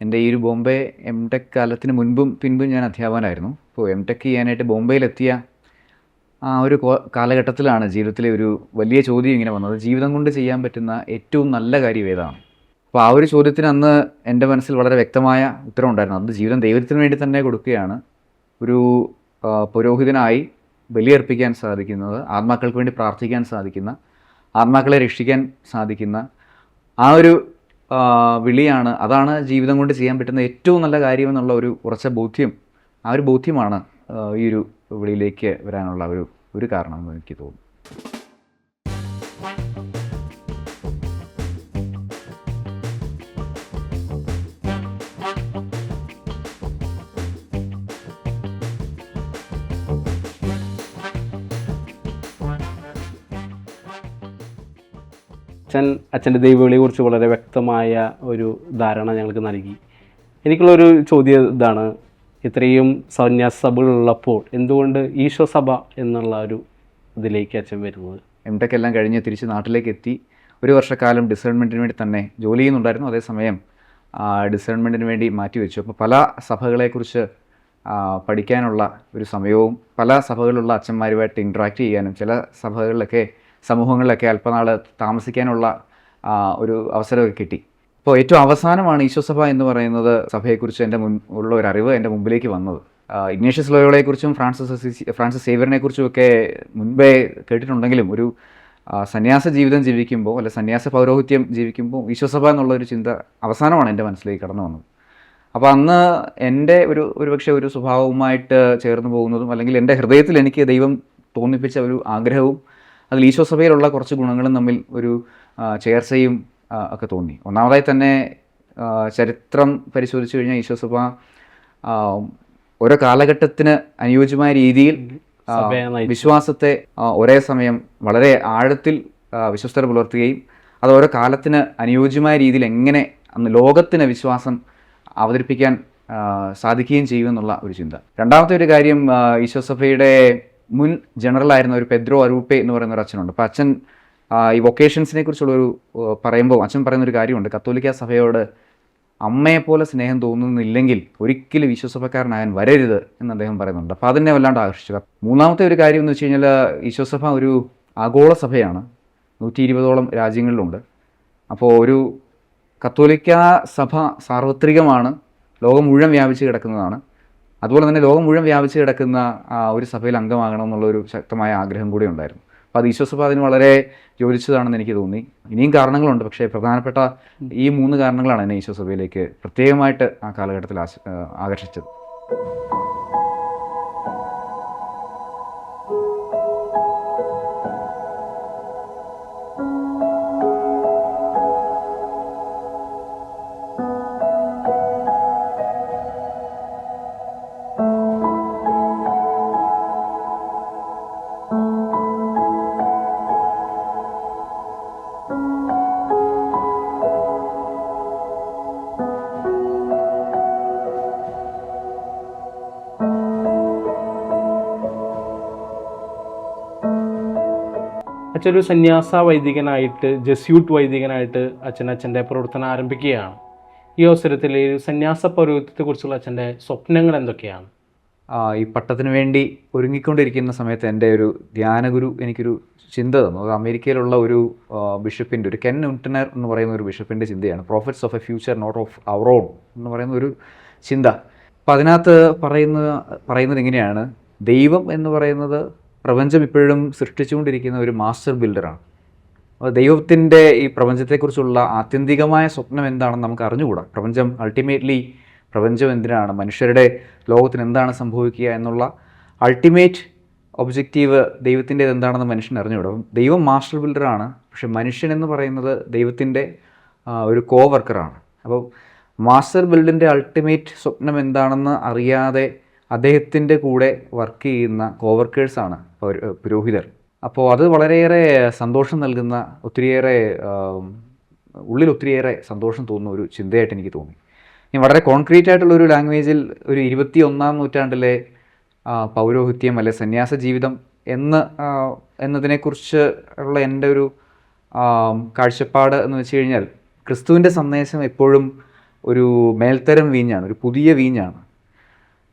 എൻ്റെ ഈ ഒരു ബോംബെ ടെക് കാലത്തിന് മുൻപും പിൻപും ഞാൻ അധ്യാപകനായിരുന്നു. അപ്പോൾ ടെക് ചെയ്യാനായിട്ട് ബോംബെയിലെത്തിയ ആ ഒരു കാലഘട്ടത്തിലാണ് ജീവിതത്തിലെ ഒരു വലിയ ചോദ്യം ഇങ്ങനെ വന്നത്. ജീവിതം കൊണ്ട് ചെയ്യാൻ പറ്റുന്ന ഏറ്റവും നല്ല കാര്യം ഏതാണ്? അപ്പോൾ ആ ഒരു ചോദ്യത്തിന് അന്ന് എൻ്റെ മനസ്സിൽ വളരെ വ്യക്തമായ ഉത്തരവുണ്ടായിരുന്നു. അത് ജീവിതം ദൈവത്തിന് വേണ്ടി തന്നെ കൊടുക്കുകയാണ്. ഒരു പുരോഹിതനായി ബലിയർപ്പിക്കാൻ സാധിക്കുന്നത്, ആത്മാക്കൾക്ക് വേണ്ടി പ്രാർത്ഥിക്കാൻ സാധിക്കുന്ന, ആത്മാക്കളെ രക്ഷിക്കാൻ സാധിക്കുന്ന ആ ഒരു വിളിയാണ്, അതാണ് ജീവിതം കൊണ്ട് ചെയ്യാൻ പറ്റുന്ന ഏറ്റവും നല്ല കാര്യമെന്നുള്ള ഒരു ഉറച്ച ബോധ്യം. ആ ഒരു ബോധ്യമാണ് ഈ ഒരു വിളിയിലേക്ക് വരാനുള്ള ഒരു കാരണമെന്ന് എനിക്ക് തോന്നുന്നു. അച്ഛൻ്റെ ദൈവവിളിയെക്കുറിച്ച് വളരെ വ്യക്തമായ ഒരു ധാരണ ഞങ്ങൾക്ക് നൽകി. എനിക്കുള്ളൊരു ചോദ്യം ഇതാണ്, ഇത്രയും സന്യാസ സഭകളുള്ളപ്പോൾ എന്തുകൊണ്ട് ഈശോ സഭ എന്നുള്ള ഒരു ഇതിലേക്ക് അച്ഛൻ വരുന്നത്? ടെക് എല്ലാം കഴിഞ്ഞ് തിരിച്ച് നാട്ടിലേക്ക് എത്തി. ഒരു വർഷക്കാലം ഡിസേൺമെൻറ്റിന് വേണ്ടി തന്നെ ജോലി ചെയ്യുന്നുണ്ടായിരുന്നു. അതേസമയം ഡിസേൺമെൻറ്റിന് വേണ്ടി മാറ്റിവെച്ചു. അപ്പോൾ പല സഭകളെക്കുറിച്ച് പഠിക്കാനുള്ള ഒരു സമയവും പല സഭകളിലുള്ള അച്ഛന്മാരുമായിട്ട് ഇൻട്രാക്ട് ചെയ്യാനും ചില സമൂഹങ്ങളിലൊക്കെ അല്പനാൾ താമസിക്കാനുള്ള ഒരു അവസരമൊക്കെ കിട്ടി. അപ്പോൾ ഏറ്റവും അവസാനമാണ് ഈശോ സഭ എന്ന് പറയുന്നത് സഭയെക്കുറിച്ച് എൻ്റെ ഉള്ള ഒരു അറിവ് എൻ്റെ മുമ്പിലേക്ക് വന്നത്. ഇഗ്നേഷ്യസ് ലോയോളയെക്കുറിച്ചും ഫ്രാൻസിസ് സേവ്യറിനെക്കുറിച്ചുമൊക്കെ മുൻപേ കേട്ടിട്ടുണ്ടെങ്കിലും ഒരു സന്യാസ ജീവിതം ജീവിക്കുമ്പോൾ അല്ലെ സന്യാസ പൗരോഹിത്യം ജീവിക്കുമ്പോൾ ഈശോ സഭ എന്നുള്ളൊരു ചിന്ത അവസാനമാണ് എൻ്റെ മനസ്സിലേക്ക് കടന്നു വന്നത്. അപ്പോൾ അന്ന് എൻ്റെ ഒരുപക്ഷെ ഒരു സ്വഭാവവുമായിട്ട് ചേർന്ന് പോകുന്നതും അല്ലെങ്കിൽ എൻ്റെ ഹൃദയത്തിൽ എനിക്ക് ദൈവം തോന്നിപ്പിച്ച ഒരു ആഗ്രഹവും അതിൽ ഈശോ സഭയിലുള്ള കുറച്ച് ഗുണങ്ങളും തമ്മിൽ ഒരു ചേർച്ചയും ഒക്കെ തോന്നി. ഒന്നാമതായി തന്നെ ചരിത്രം പരിശോധിച്ചു കഴിഞ്ഞാൽ ഈശോ സഭ ഓരോ കാലഘട്ടത്തിന് അനുയോജ്യമായ രീതിയിൽ വിശ്വാസത്തെ ഒരേ സമയം വളരെ ആഴത്തിൽ വിശ്വസ്തത പുലർത്തുകയും അത് ഓരോ കാലത്തിന് അനുയോജ്യമായ രീതിയിൽ എങ്ങനെ അന്ന് ലോകത്തിന് വിശ്വാസം അവതരിപ്പിക്കാൻ സാധിക്കുകയും ചെയ്യുമെന്നുള്ള ഒരു ചിന്ത. രണ്ടാമത്തെ ഒരു കാര്യം, ഈശോ സഭയുടെ മുൻ ജനറലായിരുന്ന ഒരു പെദ്രോ അരൂപ്പെ എന്ന് പറയുന്ന ഒരു അച്ഛനുണ്ട്. അപ്പോൾ അച്ഛൻ ഈ വൊക്കേഷൻസിനെ കുറിച്ചുള്ളൊരു പറയുമ്പോൾ അച്ഛൻ പറയുന്നൊരു കാര്യമുണ്ട്, കത്തോലിക്ക സഭയോട് അമ്മയെപ്പോലെ സ്നേഹം തോന്നുന്നില്ലെങ്കിൽ ഒരിക്കലും വിശ്വസഭക്കാരനാകാൻ വരരുത് എന്ന് അദ്ദേഹം പറയുന്നുണ്ട്. അപ്പോൾ അതിനെ വല്ലാണ്ട് ആകർഷിച്ചു. മൂന്നാമത്തെ ഒരു കാര്യം എന്ന് വെച്ച് കഴിഞ്ഞാൽ ഈശോസഭ ഒരു ആഗോള സഭയാണ്, 120ഓളം രാജ്യങ്ങളിലുണ്ട്. അപ്പോൾ ഒരു കത്തോലിക്ക സഭ സാർവത്രികമാണ്, ലോകം മുഴുവൻ വ്യാപിച്ച് കിടക്കുന്നതാണ്. അതുപോലെ തന്നെ ലോകം മുഴുവൻ വ്യാപിച്ച് കിടക്കുന്ന ഒരു സഭയിൽ അംഗമാകണം എന്നുള്ളൊരു ശക്തമായ ആഗ്രഹം കൂടി ഉണ്ടായിരുന്നു. അപ്പോൾ അത് ഈശോസഭ അതിന് വളരെ യോജിച്ചതാണെന്ന് എനിക്ക് തോന്നി. ഇനിയും കാരണങ്ങളുണ്ട്, പക്ഷേ പ്രധാനപ്പെട്ട ഈ 3 കാരണങ്ങളാണ് എന്നെ ഈശോസഭയിലേക്ക് പ്രത്യേകമായിട്ട് ആ കാലഘട്ടത്തിൽ ആകർഷിച്ചത്. അച്ഛനൊരു സന്യാസ വൈദികനായിട്ട്, ജസ്യൂട്ട് വൈദികനായിട്ട് അച്ഛൻ്റെ പ്രവർത്തനം ആരംഭിക്കുകയാണ്. ഈ അവസരത്തിൽ ഈ സന്യാസ പൗരോഹിത്യത്തെക്കുറിച്ചുള്ള അച്ഛൻ്റെ സ്വപ്നങ്ങൾ എന്തൊക്കെയാണ്? ഈ പട്ടത്തിന് വേണ്ടി ഒരുങ്ങിക്കൊണ്ടിരിക്കുന്ന സമയത്ത് എൻ്റെ ഒരു ധ്യാനഗുരു എനിക്കൊരു ചിന്ത തന്നു. അത് അമേരിക്കയിലുള്ള ഒരു ബിഷപ്പിൻ്റെ, ഒരു കെൻ ന്യൂട്ടനർ എന്ന് പറയുന്ന ഒരു ബിഷപ്പിൻ്റെ ചിന്തയാണ്. Prophets of a future not of our own എന്ന് പറയുന്ന ഒരു ചിന്ത. അപ്പം അതിനകത്ത് പറയുന്നത് ഇങ്ങനെയാണ്, ദൈവം എന്ന് പറയുന്നത് പ്രപഞ്ചം ഇപ്പോഴും സൃഷ്ടിച്ചുകൊണ്ടിരിക്കുന്ന ഒരു മാസ്റ്റർ ബിൽഡറാണ്. അപ്പോൾ ദൈവത്തിൻ്റെ ഈ പ്രപഞ്ചത്തെക്കുറിച്ചുള്ള ആത്യന്തികമായ സ്വപ്നം എന്താണെന്ന് നമുക്ക് അറിഞ്ഞുകൂടാ. പ്രപഞ്ചം എന്തിനാണ്, മനുഷ്യരുടെ ലോകത്തിന് എന്താണ് സംഭവിക്കുക എന്നുള്ള അൾട്ടിമേറ്റ് ഒബ്ജക്റ്റീവ് ദൈവത്തിൻ്റേത് എന്താണെന്ന് മനുഷ്യൻ അറിഞ്ഞുകൂടാ. ദൈവം മാസ്റ്റർ ബിൽഡറാണ്, പക്ഷെ മനുഷ്യൻ എന്ന് പറയുന്നത് ദൈവത്തിൻ്റെ ഒരു വർക്കറാണ്. അപ്പോൾ മാസ്റ്റർ ബിൽഡിൻ്റെ അൾട്ടിമേറ്റ് സ്വപ്നം എന്താണെന്ന് അറിയാതെ അദ്ദേഹത്തിൻ്റെ കൂടെ വർക്ക് ചെയ്യുന്ന കോവർക്കേഴ്സാണ് പുരോഹിതർ. അപ്പോൾ അത് വളരെയേറെ സന്തോഷം നൽകുന്ന, ഒത്തിരിയേറെ സന്തോഷം തോന്നുന്ന ഒരു ചിന്തയായിട്ട് എനിക്ക് തോന്നി. ഇനി വളരെ കോൺക്രീറ്റ് ആയിട്ടുള്ളൊരു ലാംഗ്വേജിൽ ഒരു 21-ാം നൂറ്റാണ്ടിലെ പൗരോഹിത്യം അല്ലെ സന്യാസ ജീവിതം എന്നതിനെക്കുറിച്ച് ഉള്ള എൻ്റെ ഒരു കാഴ്ചപ്പാട് എന്ന് വെച്ച് കഴിഞ്ഞാൽ, ക്രിസ്തുവിൻ്റെ സന്ദേശം എപ്പോഴും ഒരു മേൽത്തരം വീഞ്ഞാണ്, ഒരു പുതിയ വീഞ്ഞാണ്.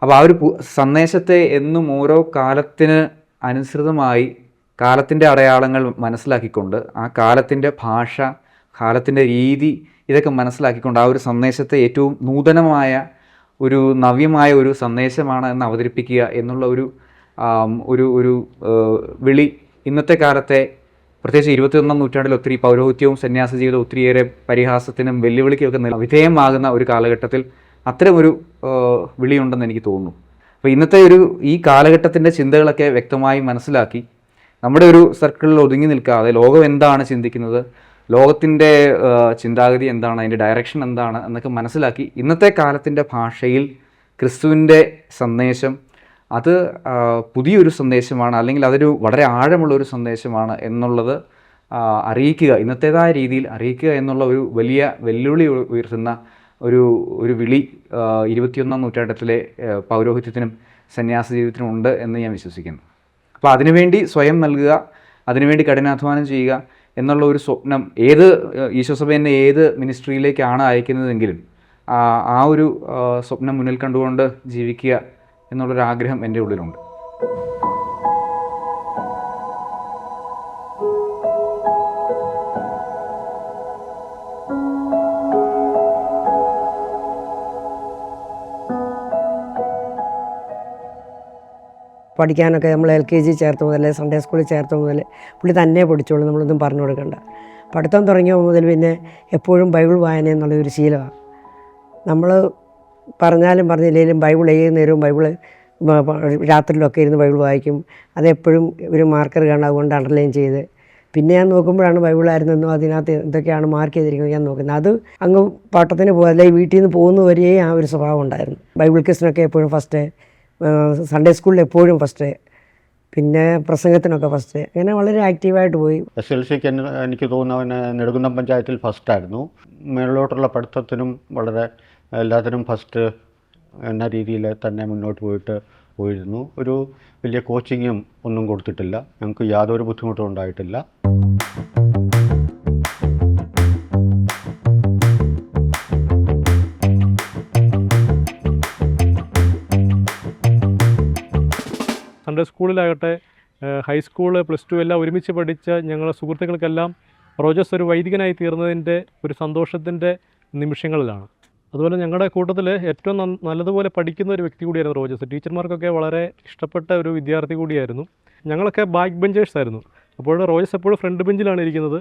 അപ്പോൾ ആ ഒരു സന്ദേശത്തെ എന്നും ഓരോ കാലത്തിന് അനുസൃതമായി കാലത്തിൻ്റെ അടയാളങ്ങൾ മനസ്സിലാക്കിക്കൊണ്ട്, ആ കാലത്തിൻ്റെ ഭാഷ, കാലത്തിൻ്റെ രീതി, ഇതൊക്കെ മനസ്സിലാക്കിക്കൊണ്ട് ആ ഒരു സന്ദേശത്തെ ഏറ്റവും നൂതനമായ ഒരു നവ്യമായ ഒരു സന്ദേശമാണ് എന്ന് അവതരിപ്പിക്കുക എന്നുള്ള ഒരു വിളി ഇന്നത്തെ കാലത്തെ, പ്രത്യേകിച്ച് 21-ാം നൂറ്റാണ്ടിൽ ഒത്തിരി പൗരോഹിത്യവും സന്യാസ ജീവിതം ഒത്തിരിയേറെ പരിഹാസത്തിനും വെല്ലുവിളിക്കുമൊക്കെ വിധേയമാകുന്ന ഒരു കാലഘട്ടത്തിൽ അത്തരമൊരു വിളിയുണ്ടെന്ന് എനിക്ക് തോന്നുന്നു. അപ്പോൾ ഇന്നത്തെ ഈ കാലഘട്ടത്തിൻ്റെ ചിന്തകളൊക്കെ വ്യക്തമായി മനസ്സിലാക്കി നമ്മുടെ ഒരു സർക്കിളിൽ ഒതുങ്ങി നിൽക്കാതെ ലോകം എന്താണ് ചിന്തിക്കുന്നത്, ലോകത്തിൻ്റെ ചിന്താഗതി എന്താണ്, അതിൻ്റെ ഡയറക്ഷൻ എന്താണ് എന്നൊക്കെ മനസ്സിലാക്കി ഇന്നത്തെ കാലത്തിൻ്റെ ഭാഷയിൽ ക്രിസ്തുവിൻ്റെ സന്ദേശം അത് പുതിയൊരു സന്ദേശമാണ്, അല്ലെങ്കിൽ അതൊരു വളരെ ആഴമുള്ളൊരു സന്ദേശമാണ് എന്നുള്ളത് അറിയിക്കുക, ഇന്നത്തേതായ രീതിയിൽ അറിയിക്കുക എന്നുള്ള ഒരു വലിയ വെല്ലുവിളി ഉയർത്തുന്ന ഒരു വിളി 21-ാം നൂറ്റാണ്ടത്തിലെ പൗരോഹിത്യത്തിനും സന്യാസ ജീവിതത്തിനും ഉണ്ട് എന്ന് ഞാൻ വിശ്വസിക്കുന്നു. അപ്പോൾ അതിനുവേണ്ടി സ്വയം നൽകുക, അതിനുവേണ്ടി കഠിനാധ്വാനം ചെയ്യുക എന്നുള്ള ഒരു സ്വപ്നം ഈശോസഭ എന്നെ ഏത് മിനിസ്ട്രിയിലേക്കാണ് അയക്കുന്നതെങ്കിലും ആ ഒരു സ്വപ്നം മുന്നിൽ കണ്ടുകൊണ്ട് ജീവിക്കുക എന്നുള്ളൊരാഗ്രഹം എൻ്റെ ഉള്ളിലുണ്ട്. പഠിക്കാനൊക്കെ നമ്മൾ LKG ചേർത്ത് മുതൽ, സൺഡേ സ്കൂളിൽ ചേർത്ത് മുതൽ പുള്ളി തന്നെ പഠിച്ചോളൂ, നമ്മളൊന്നും പറഞ്ഞു കൊടുക്കണ്ട. പഠിത്തം തുടങ്ങിയ മുതൽ പിന്നെ എപ്പോഴും ബൈബിൾ വായന എന്നുള്ളൊരു ശീലമാണ്. നമ്മൾ പറഞ്ഞാലും പറഞ്ഞില്ലെങ്കിലും ബൈബിൾ ഏത് നേരവും ബൈബിൾ രാത്രിയിലൊക്കെ ഇരുന്ന് ബൈബിൾ വായിക്കും. അതെപ്പോഴും ഒരു മാർക്കർ കാണും, അതുകൊണ്ട് അണ്ടർലൈൻ ചെയ്ത്. പിന്നെ ഞാൻ നോക്കുമ്പോഴാണ് ബൈബിളായിരുന്നെന്നോ അതിനകത്ത് എന്തൊക്കെയാണ് മാർക്ക് ചെയ്തിരിക്കുന്നത് ഞാൻ നോക്കുന്നത്. അത് അങ്ങ് പാട്ടത്തിന് അല്ലെങ്കിൽ വീട്ടിൽ നിന്ന് പോകുന്നവരെയേ ആ ഒരു സ്വഭാവം ഉണ്ടായിരുന്നു. ബൈബിൾ ക്വിസിനൊക്കെ എപ്പോഴും ഫസ്റ്റ്, സൺഡേ സ്കൂളിൽ എപ്പോഴും ഫസ്റ്റ്, പിന്നെ പ്രസംഗത്തിനൊക്കെ ഫസ്റ്റ്, അങ്ങനെ വളരെ ആക്റ്റീവായിട്ട് പോയി. SLCക്ക് എനിക്ക് തോന്നുന്നവന് നെടുകുന്നം പഞ്ചായത്തിൽ ഫസ്റ്റായിരുന്നു. മേളിലോട്ടുള്ള പഠിത്തത്തിനും വളരെ എല്ലാത്തിനും ഫസ്റ്റ് എന്ന രീതിയിൽ തന്നെ മുന്നോട്ട് പോയിരുന്നു. ഒരു വലിയ കോച്ചിങ്ങും ഒന്നും കൊടുത്തിട്ടില്ല, ഞങ്ങൾക്ക് യാതൊരു ബുദ്ധിമുട്ടും ഉണ്ടായിട്ടില്ല. സൺഡേ സ്കൂളിലാകട്ടെ, ഹൈസ്കൂള്, +2 എല്ലാം ഒരുമിച്ച് പഠിച്ച ഞങ്ങളുടെ സുഹൃത്തുക്കൾക്കെല്ലാം റോജസ് ഒരു വൈദികനായി തീർന്നതിൻ്റെ ഒരു സന്തോഷത്തിൻ്റെ നിമിഷങ്ങളിലാണ്. അതുപോലെ ഞങ്ങളുടെ കൂട്ടത്തിൽ ഏറ്റവും നല്ലതുപോലെ പഠിക്കുന്ന ഒരു വ്യക്തി കൂടിയായിരുന്നു റോജസ്. ടീച്ചർമാർക്കൊക്കെ വളരെ ഇഷ്ടപ്പെട്ട ഒരു വിദ്യാർത്ഥി കൂടിയായിരുന്നു. ഞങ്ങളൊക്കെ ബാക്ക് ബെഞ്ചേഴ്സ് ആയിരുന്നു. അപ്പോൾ റോജസ് എപ്പോഴും ഫ്രണ്ട് ബെഞ്ചിലാണ് ഇരിക്കുന്നത്.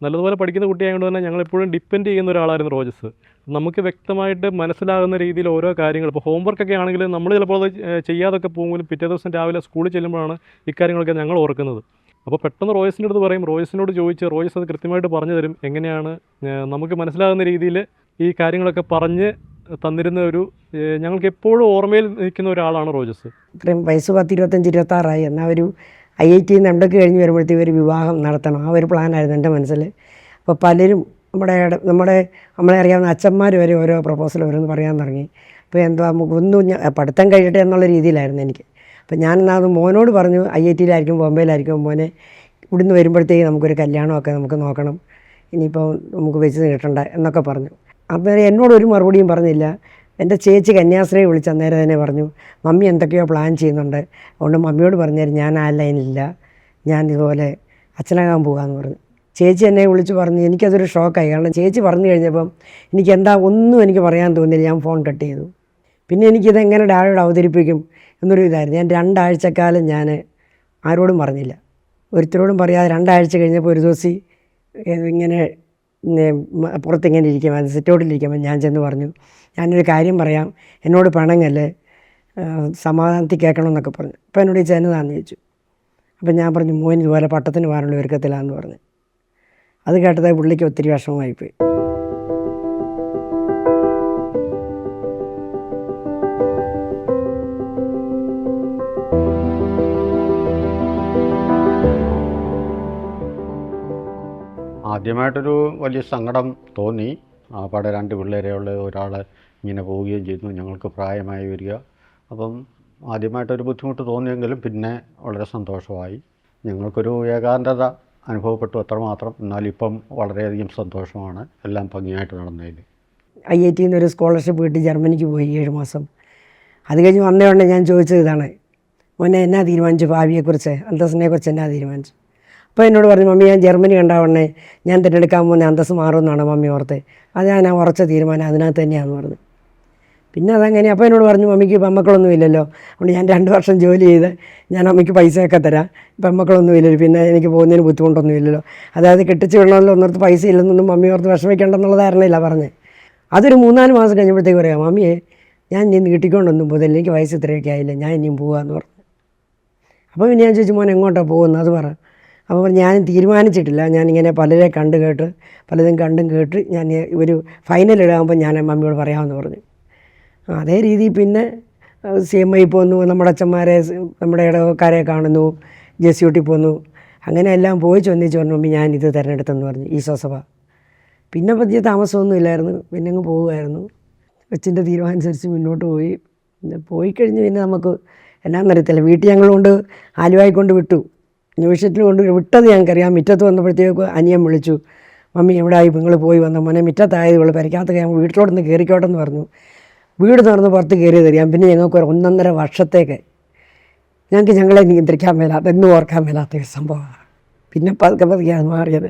നല്ലതുപോലെ പഠിക്കുന്ന കുട്ടിയായതുകൊണ്ട് തന്നെ ഞങ്ങളെപ്പോഴും ഡിപ്പെൻഡ് ചെയ്യുന്ന ഒരാളായിരുന്നു റോജസ്. നമുക്ക് വ്യക്തമായിട്ട് മനസ്സിലാകുന്ന രീതിയിൽ ഓരോ കാര്യങ്ങൾ, ഇപ്പോൾ ഹോംവർക്കൊക്കെ ആണെങ്കിൽ നമ്മൾ ചിലപ്പോൾ അത് ചെയ്യാതൊക്കെ പോകുമെങ്കിലും പിറ്റേ ദിവസം രാവിലെ സ്കൂളിൽ ചെല്ലുമ്പോഴാണ് ഇക്കാര്യങ്ങളൊക്കെ ഞങ്ങൾ ഓർക്കുന്നത്. അപ്പോൾ പെട്ടെന്ന് റോജസിൻ്റെ അടുത്ത് പറയും, റോജസിനോട് ചോദിച്ച് റോജസ് അത് കൃത്യമായിട്ട് പറഞ്ഞു തരും, എങ്ങനെയാണ് നമുക്ക് മനസ്സിലാകുന്ന രീതിയിൽ ഈ കാര്യങ്ങളൊക്കെ പറഞ്ഞ് തന്നിരുന്ന ഞങ്ങൾക്ക് എപ്പോഴും ഓർമ്മയിൽ നിൽക്കുന്ന ഒരാളാണ് റോജസ്. ഇത്രയും വയസ്സ് 25-26 എന്നാൽ ഒരു IIT MTech കഴിഞ്ഞ് വരുമ്പോഴത്തേക്കും ഒരു വിവാഹം നടത്തണം, ആ ഒരു പ്ലാനായിരുന്നു എൻ്റെ മനസ്സിൽ. അപ്പോൾ പലരും നമ്മളെ അറിയാവുന്ന അച്ഛന്മാർ വരെ ഓരോ പ്രപ്പോസൽ ഓരോന്ന് പറയാൻ തുടങ്ങി. അപ്പോൾ എന്തുവാ പഠിത്തം കഴിയട്ടെ എന്നുള്ള രീതിയിലായിരുന്നു എനിക്ക്. അപ്പോൾ ഞാനെന്നത് മോനോട് പറഞ്ഞു, IITയിലായിരിക്കും ബോംബെയിലായിരിക്കും മോനെ, ഇവിടുന്ന് വരുമ്പോഴത്തേക്ക് നമുക്കൊരു കല്യാണമൊക്കെ നമുക്ക് നോക്കണം, ഇനിയിപ്പോൾ നമുക്ക് വെച്ച് നീട്ടണ്ട എന്നൊക്കെ പറഞ്ഞു. അപ്പോൾ എന്നോടൊരു മറുപടിയും പറഞ്ഞില്ല. എൻ്റെ ചേച്ചി കന്യാസ്ത്രീയെ വിളിച്ച് അന്നേരം തന്നെ പറഞ്ഞു, മമ്മി എന്തൊക്കെയോ പ്ലാൻ ചെയ്യുന്നുണ്ട്, അതുകൊണ്ട് മമ്മിയോട് പറഞ്ഞാൽ ഞാൻ ആ ലൈനിലില്ല, ഞാൻ ഇതുപോലെ അച്ഛനാകാൻ പോകാമെന്ന് പറഞ്ഞു. ചേച്ചി എന്നെ വിളിച്ച് പറഞ്ഞു. എനിക്കതൊരു ഷോക്കായി. കാരണം ചേച്ചി പറഞ്ഞു കഴിഞ്ഞപ്പം ഒന്നും എനിക്ക് പറയാൻ തോന്നിയില്ല. ഞാൻ ഫോൺ കട്ട് ചെയ്തു. പിന്നെ എനിക്കിതെങ്ങനെ ഡാഡിയോട് അവതരിപ്പിക്കും എന്നൊരു ഇതായിരുന്നു. ഞാൻ 2 ആഴ്ചക്കാലം ഞാൻ ആരോടും പറഞ്ഞില്ല, ഒരുത്തരോടും പറയാതെ 2 ആഴ്ച കഴിഞ്ഞപ്പോൾ ഒരു ദിവസം ഇങ്ങനെ പുറത്തിങ്ങനെ ഇരിക്കുമ്പോൾ, അത് സിറ്റൗട്ടിലിരിക്കുമ്പോൾ ഞാൻ ചെന്ന് പറഞ്ഞു, ഞാനൊരു കാര്യം പറയാം, എന്നോട് പിണങ്ങല്ലേ, സമാധാനത്തിൽ കേൾക്കണമെന്നൊക്കെ പറഞ്ഞു. അപ്പോൾ എന്നോട് ചെന്നതാണെന്ന് ചോദിച്ചു. അപ്പം ഞാൻ പറഞ്ഞു, മോൻ ഇതുപോലെ പട്ടത്തിന് പോകാനുള്ള ഒരുക്കത്തിലാണെന്ന് പറഞ്ഞു. അത് കേട്ടത് പുള്ളിക്ക് ഒത്തിരി വിഷമമായിപ്പോയി. ആദ്യമായിട്ടൊരു വലിയ സങ്കടം തോന്നി. പാടെ 2 പിള്ളേരെയുള്ള ഒരാൾ ഇങ്ങനെ പോവുകയും ചെയ്യുന്നു, ഞങ്ങൾക്ക് പ്രായമായി വരിക. അപ്പം ആദ്യമായിട്ടൊരു ബുദ്ധിമുട്ട് തോന്നിയെങ്കിലും പിന്നെ വളരെ സന്തോഷമായി. ഞങ്ങൾക്കൊരു ഏകാന്തത അനുഭവപ്പെട്ടു അത്രമാത്രം. എന്നാലിപ്പം വളരെയധികം സന്തോഷമാണ് എല്ലാം ഭംഗിയായിട്ട് നടന്നതിൽ. IIT ഒരു സ്കോളർഷിപ്പ് കിട്ടി ജർമ്മനിക്ക് പോയി 7 മാസം. അത് കഴിഞ്ഞ് വന്നേ ഉടനെ ഞാൻ ചോദിച്ചത് ഇതാണ്, മോനെ എന്നാ തീരുമാനിച്ചു ഭാവിയെക്കുറിച്ച്, അന്തസ്സിനെക്കുറിച്ച് എന്നാ തീരുമാനിച്ചു? അപ്പോൾ എന്നോട് പറഞ്ഞു, മമ്മി ഞാൻ ജർമ്മനി കണ്ട ഉടനെ ഞാൻ തിരഞ്ഞെടുക്കാൻ പോകുന്ന അന്തസ്സ് മാറുമെന്നാണ് മമ്മി ഓർത്ത്. അത് ഞാൻ ഉറച്ച തീരുമാനം അതിനകത്ത് തന്നെയാണെന്ന് പറഞ്ഞു. പിന്നെ അതങ്ങനെ അപ്പോൾ എന്നോട് പറഞ്ഞു, മമ്മിക്ക് പെമ്മക്കളൊന്നും ഇല്ലല്ലോ, അതുകൊണ്ട് ഞാൻ 2 വർഷം ജോലി ചെയ്ത് ഞാൻ അമ്മയ്ക്ക് പൈസയൊക്കെ തരാം, പെമ്മക്കളൊന്നും ഇല്ലല്ലോ, പിന്നെ എനിക്ക് പോകുന്നതിന് ബുദ്ധിമുട്ടൊന്നും ഇല്ലല്ലോ. അതായത് കെട്ടിച്ച് വിടണമല്ലോ, ഒന്നിടത്ത് പൈസ ഇല്ലെന്നൊന്നും മമ്മി ഓർത്ത് വിഷമിക്കേണ്ടെന്നുള്ള ധാരണയില്ല പറഞ്ഞത്. അതൊരു 3-4 മാസം കഴിഞ്ഞപ്പോഴത്തേക്ക് പറയാം, മമ്മിയെ ഞാൻ ഇനി നീട്ടിക്കൊണ്ടൊന്നും പോകുന്നില്ല, എനിക്ക് വയസ്സ് ഇത്രയൊക്കെ ആയില്ല, ഞാൻ ഇനിയും പോകാമെന്ന് പറഞ്ഞു. അപ്പോൾ പിന്നെ ഞാൻ ചോദിച്ചു, മോൻ എങ്ങോട്ടാണ് പോകുന്നത് അത് പറ. അപ്പോൾ ഞാൻ തീരുമാനിച്ചിട്ടില്ല, ഞാനിങ്ങനെ പലരെ പലതും കണ്ടും കേട്ട് ഞാൻ ഒരു ഫൈനൽ ഇടാകുമ്പോൾ ഞാൻ മമ്മിയോട് പറയാമെന്ന് പറഞ്ഞു. അതേ രീതിയിൽ പിന്നെ CMI പോന്നു, നമ്മുടെ അച്ഛന്മാരെ നമ്മുടെ ഇടവക്കാരെ കാണുന്നു, ജെസ്യൂട്ടി പോന്നു, അങ്ങനെ എല്ലാം പോയി ഒന്നിച്ച് പറഞ്ഞു, മമ്മി ഞാൻ ഇത് തിരഞ്ഞെടുത്തെന്ന് പറഞ്ഞു, ഈശോ സഭ. പിന്നെ പറ്റിയ താമസമൊന്നും ഇല്ലായിരുന്നു, പിന്നെ അങ്ങ് പോകുമായിരുന്നു. കൊച്ചിൻ്റെ തീരുമാനം അനുസരിച്ച് മുന്നോട്ട് പോയി. പിന്നെ പോയിക്കഴിഞ്ഞ് പിന്നെ നമുക്ക് എന്നാന്ന് അറിയത്തില്ല, വീട്ടിൽ ഞങ്ങൾ കൊണ്ട് ആലുവായി കൊണ്ട് വിട്ടു, യൂണിവേഴ്സിറ്റിയിൽ കൊണ്ട് വിട്ടത് ഞങ്ങൾക്കറിയാം. മുറ്റത്ത് വന്നപ്പോഴത്തേക്ക് അനിയൻ വിളിച്ചു, മമ്മി എവിടെയായി നിങ്ങൾ പോയി വന്ന മോനെ, മുറ്റത്തായത് ഇവൾ പരിക്കാത്ത വീട്ടിലോട്ടൊന്ന് കയറിക്കോട്ടെന്ന് പറഞ്ഞു. വീട് തുറന്ന് പുറത്ത് കയറിയത് അറിയാം. പിന്നെ ഞങ്ങൾക്ക് 1.5 വർഷത്തേക്ക് ഞങ്ങളെ നിയന്ത്രിക്കാൻ മേലാത്ത, എന്നും ഓർക്കാൻ മേലാത്ത ഒരു സംഭവമാണ്. പിന്നെ പതുക്കെ മാറിയത്.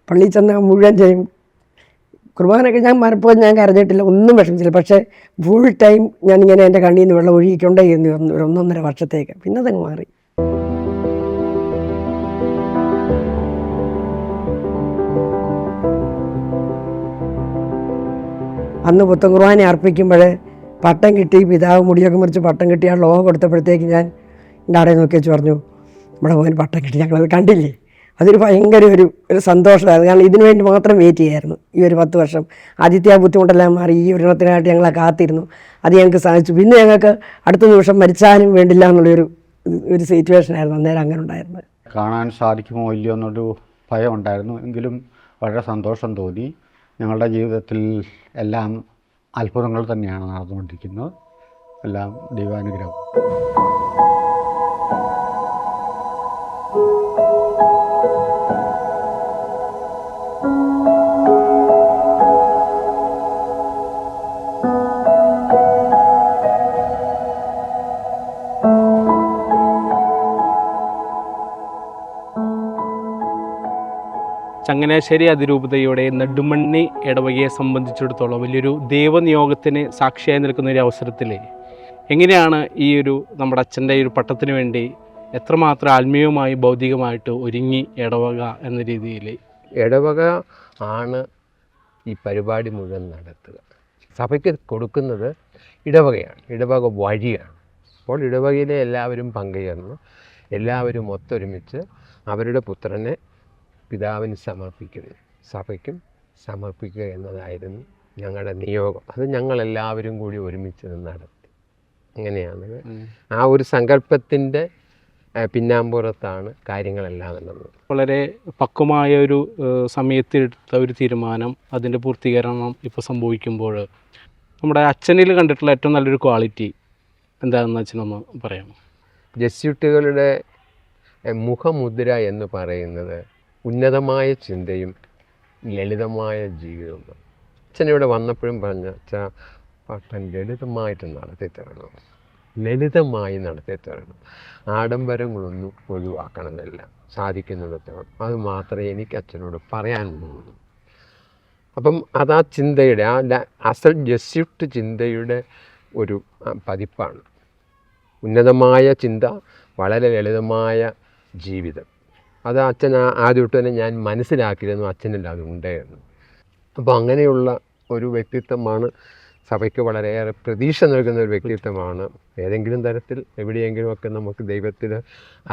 പള്ളിയിൽ ചെന്നാൽ മുഴുവൻ ചെയ്യും, കുർബാനൊക്കെ ഞാൻ മലപ്പോഴും ഞാൻ കരഞ്ഞിട്ടില്ല, ഒന്നും വിഷമിച്ചില്ല. പക്ഷേ ഫുൾ ടൈം ഞാനിങ്ങനെ എൻ്റെ കണ്ണിൽ നിന്ന് വെള്ളം ഒഴുകിക്കൊണ്ടേയിരുന്നു ഒരു 1.5 വർഷത്തേക്ക്. പിന്നെ അതങ്ങ് മാറി. അന്ന് പുത്തൻ കുർബാന അർപ്പിക്കുമ്പോൾ പട്ടം കിട്ടി, പിതാവ് മുടിയൊക്കെ മുറിച്ച് പട്ടം കിട്ടി ആ ലോകം കൊടുത്തപ്പോഴത്തേക്ക് ഞാൻ എൻ്റെ ആടെ നോക്കി വെച്ച് പറഞ്ഞു, നമ്മുടെ മോന് പട്ടം കിട്ടി, ഞങ്ങളത് കണ്ടില്ലേ. അതൊരു ഭയങ്കര ഒരു സന്തോഷമായിരുന്നു. കാരണം ഇതിനു വേണ്ടി മാത്രം വെയിറ്റ് ചെയ്യായിരുന്നു ഈ ഒരു 10 വർഷം. ആദ്യത്തെ ആ ബുദ്ധിമുട്ടെല്ലാം മാറി, ഈ ഒരെണ്ണത്തിനായിട്ട് ഞങ്ങളെ കാത്തിരുന്നു, അത് ഞങ്ങൾക്ക് സാധിച്ചു. പിന്നെ ഞങ്ങൾക്ക് അടുത്ത നിമിഷം മരിച്ചാലും വേണ്ടില്ല എന്നുള്ളൊരു സിറ്റുവേഷനായിരുന്നു അന്നേരം അങ്ങനെ ഉണ്ടായിരുന്നത്. കാണാൻ സാധിക്കുമോ ഇല്ലയോ എന്നൊരു ഭയം ഉണ്ടായിരുന്നു, എങ്കിലും വളരെ സന്തോഷം തോന്നി. ഞങ്ങളുടെ ജീവിതത്തിൽ എല്ലാം അത്ഭുതങ്ങൾ തന്നെയാണ് നടന്നുകൊണ്ടിരിക്കുന്നത്, എല്ലാം ദൈവാനുഗ്രഹം. ചങ്ങനാശ്ശേരി അതിരൂപതയുടെ നെടുമണ്ണി ഇടവകയെ സംബന്ധിച്ചിടത്തോളം വലിയൊരു ദൈവനിയോഗത്തിന് സാക്ഷിയായി നിൽക്കുന്ന ഒരു അവസരത്തിൽ എങ്ങനെയാണ് ഈ ഒരു നമ്മുടെ അച്ഛൻ്റെ ഒരു പട്ടത്തിന് വേണ്ടി എത്രമാത്രം ആത്മീയമായി ഭൗതികമായിട്ട് ഒരുങ്ങി ഇടവക എന്ന രീതിയിൽ? ഇടവക ആണ് ഈ പരിപാടി മുഴുവൻ നടത്തുക. സഭയ്ക്ക് കൊടുക്കുന്നത് ഇടവകയാണ്, ഇടവക വഴിയാണ്. അപ്പോൾ ഇടവകയിലെ എല്ലാവരും പങ്കുചേർന്ന് എല്ലാവരും ഒത്തൊരുമിച്ച് അവരുടെ പുത്രനെ പിതാവിന് സമർപ്പിക്കുന്നു, സഭയ്ക്കും സമർപ്പിക്കുക എന്നതായിരുന്നു ഞങ്ങളുടെ നിയോഗം. അത് ഞങ്ങളെല്ലാവരും കൂടി ഒരുമിച്ച് നടത്തി. അങ്ങനെയാണ് ആ ഒരു സങ്കല്പത്തിൻ്റെ പിന്നാമ്പുറത്താണ് കാര്യങ്ങളെല്ലാം നടന്നത്. വളരെ പക്വമായ ഒരു സമയത്തെടുത്ത ഒരു തീരുമാനം, അതിൻ്റെ പൂർത്തീകരണം ഇപ്പോൾ സംഭവിക്കുമ്പോൾ നമ്മുടെ അച്ഛനിൽ കണ്ടിട്ടുള്ള ഏറ്റവും നല്ലൊരു ക്വാളിറ്റി എന്താണെന്ന് അച്ഛനൊന്ന് പറയാം? ജസ്യൂട്ടുകളുടെ മുഖമുദ്ര എന്ന് പറയുന്നത് ഉന്നതമായ ചിന്തയും ലളിതമായ ജീവിതവും. അച്ഛനിവിടെ വന്നപ്പോഴും പറഞ്ഞ അച്ഛാ പട്ടൻ ലളിതമായിട്ട് നടത്തിത്തരണം, ലളിതമായി നടത്തിത്തരണം, ആഡംബരങ്ങളൊന്നും ഒഴിവാക്കണമെന്നില്ല, സാധിക്കുന്നിടത്തോളം. അത് മാത്രമേ എനിക്ക് അച്ഛനോട് പറയാനുള്ളൂ. അപ്പം അതാ ചിന്തയുടെ അസൽ ജസ്യൂട്ട് ചിന്തയുടെ ഒരു പതിപ്പാണ്. ഉന്നതമായ ചിന്ത, വളരെ ലളിതമായ ജീവിതം. അത് അച്ഛൻ ആദ്യമായിട്ട് തന്നെ ഞാൻ മനസ്സിലാക്കിയിരുന്നു, അച്ഛനിൽ അത് ഉണ്ടായിരുന്നു. അപ്പോൾ അങ്ങനെയുള്ള ഒരു വ്യക്തിത്വമാണ്, സഭയ്ക്ക് വളരെയേറെ പ്രതീക്ഷ നൽകുന്ന ഒരു വ്യക്തിത്വമാണ്. ഏതെങ്കിലും തരത്തിൽ എവിടെയെങ്കിലുമൊക്കെ നമുക്ക് ദൈവത്തിൽ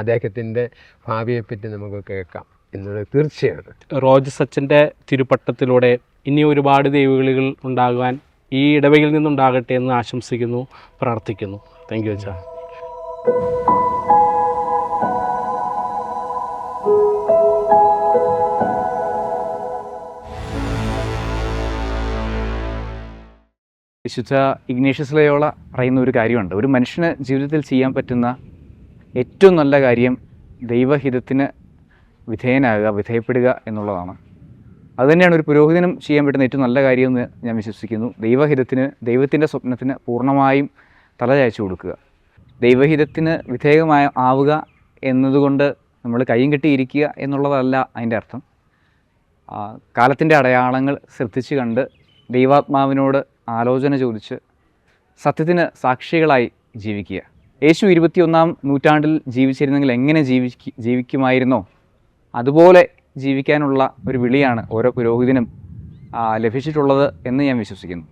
അദ്ദേഹത്തിൻ്റെ ഭാവിയെപ്പറ്റി നമുക്ക് കേൾക്കാം എന്നുള്ളത് തീർച്ചയാണ്. റോജസ് അച്ഛൻ്റെ തിരുപ്പട്ടത്തിലൂടെ ഇനി ഒരുപാട് ദൈവവിളികൾ ഉണ്ടാകുവാൻ ഈ ഇടവകയിൽ നിന്നുണ്ടാകട്ടെ എന്ന് ആശംസിക്കുന്നു, പ്രാർത്ഥിക്കുന്നു. താങ്ക് യു അച്ഛാ. വിശുദ്ധ ഇഗ്നേഷ്യസ് ലയോള പറയുന്ന ഒരു കാര്യമുണ്ട്, ഒരു മനുഷ്യന് ജീവിതത്തിൽ ചെയ്യാൻ പറ്റുന്ന ഏറ്റവും നല്ല കാര്യം ദൈവഹിതത്തിന് വിധേയപ്പെടുക എന്നുള്ളതാണ്. അതുതന്നെയാണ് ഒരു പുരോഹിതനും ചെയ്യാൻ പറ്റുന്ന ഏറ്റവും നല്ല കാര്യമെന്ന് ഞാൻ വിശ്വസിക്കുന്നു. ദൈവഹിതത്തിന്, ദൈവത്തിൻ്റെ സ്വപ്നത്തിന് പൂർണ്ണമായും തലചായ്ച്ചു കൊടുക്കുക. ദൈവഹിതത്തിന് ആവുക എന്നതുകൊണ്ട് നമ്മൾ കയ്യും കെട്ടിയിരിക്കുക എന്നുള്ളതല്ല അതിൻ്റെ അർത്ഥം. കാലത്തിൻ്റെ അടയാളങ്ങൾ ശ്രദ്ധിച്ച് കണ്ട് ദൈവാത്മാവിനോട് ആലോചന ചോദിച്ച് സത്യത്തിന് സാക്ഷികളായി ജീവിക്കുക. യേശു 21-ാം നൂറ്റാണ്ടിൽ ജീവിച്ചിരുന്നെങ്കിൽ എങ്ങനെ ജീവിക്കുമായിരുന്നോ അതുപോലെ ജീവിക്കാനുള്ള ഒരു വിളിയാണ് ഓരോ പുരോഹിതനും ലഭിച്ചിട്ടുള്ളത് എന്ന് ഞാൻ വിശ്വസിക്കുന്നു.